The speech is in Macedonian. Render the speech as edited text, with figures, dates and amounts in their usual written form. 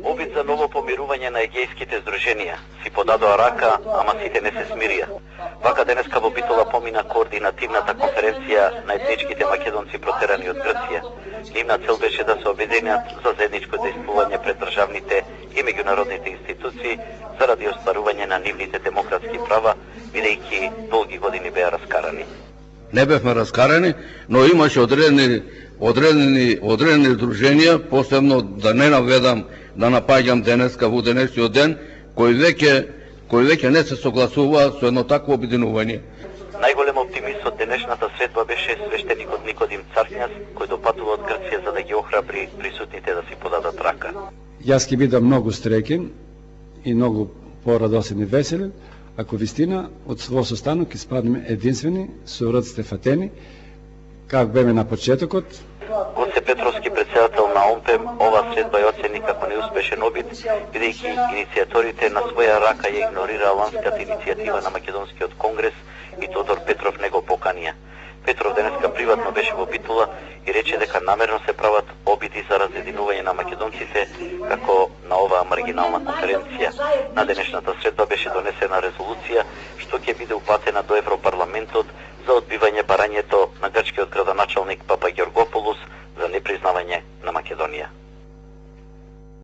Обид за ново помирување на егејските здруженија си подадоа рака, ама сите не се смирија. Вака денеска во Битола помина координативната конференција на етничките македонци протерани од Грција. Нивна цел беше да се обединат за заедничко действување пред државните и меѓународните институции заради остварување на нивните демократски права, бидејќи долги години беа раскарани. Не бевме раскарани, но имаше одредени здруженија, посебно да не наведам, да напаѓам денеска во денешниот ден, кои веќе не се согласуваат со едно такво обединување. Најголем оптимист од денешната средба беше свештеникот Никодим Царкњас, кој допатува од Грција за да ги охрабри присутните да си подадат рака. Јас ќе бидам многу среќен и многу порадосен и веселен, ако вистина од свој состанок ќе спаднеме единствени со рцете фатени, как беме на почетокот. Гоце Петровски, председател на ОМПЕМ, ова средба ја оцени како неуспешен обид, бидејќи иницијаторите на своја рака ја игнорираа ланската иницијатива на Македонскиот конгрес и Тодор Петров не го поканија. Петров денеска приватно беше во Битола и рече дека намерно се прават обиди за разединување на македонците како на оваа маргинална конференција. На денешната средба беше донесена резолуција што ќе биде упатена до Европарламентот за одбивање барањето на грчкиот градоначалник Папа Георгополус за непризнавање на Македонија.